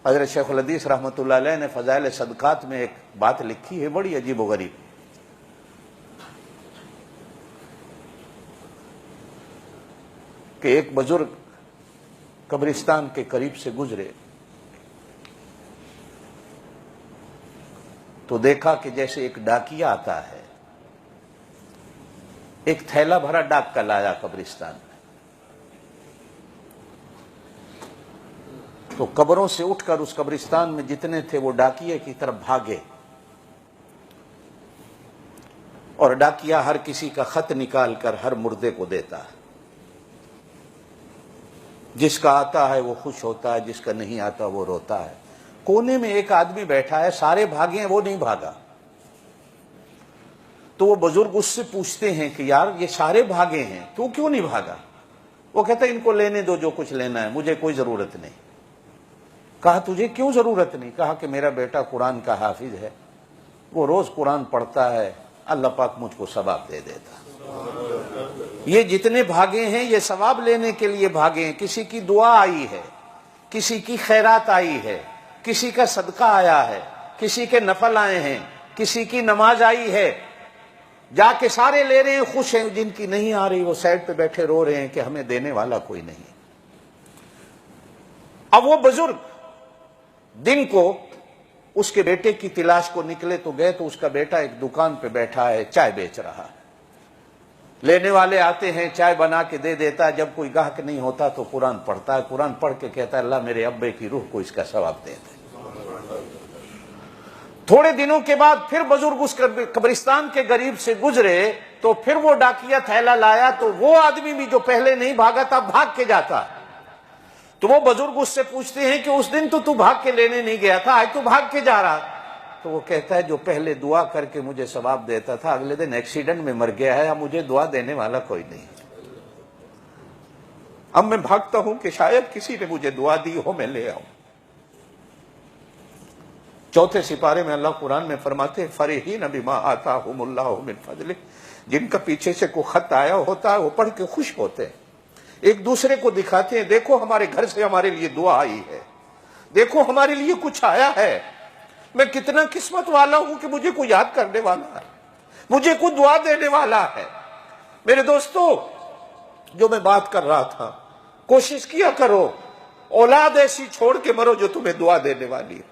حضرت شیخ الحدیث رحمۃ اللہ علیہ نے فضائل صدقات میں ایک بات لکھی ہے بڑی عجیب و غریب، کہ ایک بزرگ قبرستان کے قریب سے گزرے تو دیکھا کہ جیسے ایک ڈاکیا آتا ہے، ایک تھیلا بھرا ڈاک کا لایا قبرستان میں، تو قبروں سے اٹھ کر اس قبرستان میں جتنے تھے وہ ڈاکیے کی طرف بھاگے، اور ڈاکیا ہر کسی کا خط نکال کر ہر مردے کو دیتا ہے، جس کا آتا ہے وہ خوش ہوتا ہے، جس کا نہیں آتا وہ روتا ہے۔ کونے میں ایک آدمی بیٹھا ہے، سارے بھاگے ہیں، وہ نہیں بھاگا۔ تو وہ بزرگ اس سے پوچھتے ہیں کہ یار یہ سارے بھاگے ہیں، تو کیوں نہیں بھاگا؟ وہ کہتا ہے ان کو لینے دو جو کچھ لینا ہے، مجھے کوئی ضرورت نہیں۔ کہا تجھے کیوں ضرورت نہیں؟ کہا کہ میرا بیٹا قرآن کا حافظ ہے، وہ روز قرآن پڑھتا ہے، اللہ پاک مجھ کو ثواب دے دیتا۔ یہ جتنے بھاگے ہیں یہ ثواب لینے کے لیے بھاگے ہیں، کسی کی دعا آئی ہے، کسی کی خیرات آئی ہے، کسی کا صدقہ آیا ہے، کسی کے نفل آئے ہیں، کسی کی نماز آئی ہے، جا کے سارے لے رہے ہیں، خوش ہیں۔ جن کی نہیں آ رہی وہ سائڈ پہ بیٹھے رو رہے ہیں کہ ہمیں دینے والا کوئی نہیں۔ اب وہ بزرگ دن کو اس کے بیٹے کی تلاش کو نکلے تو گئے تو اس کا بیٹا ایک دکان پہ بیٹھا ہے، چائے بیچ رہا ہے۔ لینے والے آتے ہیں، چائے بنا کے دے دیتا ہے، جب کوئی گاہک نہیں ہوتا تو قرآن پڑھتا ہے، قرآن پڑھ کے کہتا ہے اللہ میرے ابے کی روح کو اس کا ثواب دے دے۔ تھوڑے دنوں کے بعد پھر بزرگ اس قبرستان کے قریب سے گزرے تو پھر وہ ڈاکیا تھیلا لایا، تو وہ آدمی بھی جو پہلے نہیں بھاگا تھا بھاگ کے جاتا۔ تو وہ بزرگ اس سے پوچھتے ہیں کہ اس دن تو بھاگ کے لینے نہیں گیا تھا، آج تو بھاگ کے جا رہا۔ تو وہ کہتا ہے جو پہلے دعا کر کے مجھے ثواب دیتا تھا اگلے دن ایکسیڈنٹ میں مر گیا ہے، اب مجھے دعا دینے والا کوئی نہیں۔ اب میں بھاگتا ہوں کہ شاید کسی نے مجھے دعا دی ہو، میں لے آؤں۔ چوتھے سپارے میں اللہ قرآن میں فرماتے ہیں فرحین بما آتاہم اللہ من فضلہ، جن کا پیچھے سے کوئی خط آیا ہوتا ہے وہ پڑھ کے خوش ہوتے ہیں، ایک دوسرے کو دکھاتے ہیں دیکھو ہمارے گھر سے ہمارے لیے دعا آئی ہے، دیکھو ہمارے لیے کچھ آیا ہے، میں کتنا قسمت والا ہوں کہ مجھے کوئی یاد کرنے والا ہے، مجھے کوئی دعا دینے والا ہے۔ میرے دوستو جو میں بات کر رہا تھا، کوشش کیا کرو اولاد ایسی چھوڑ کے مرو جو تمہیں دعا دینے والی ہے۔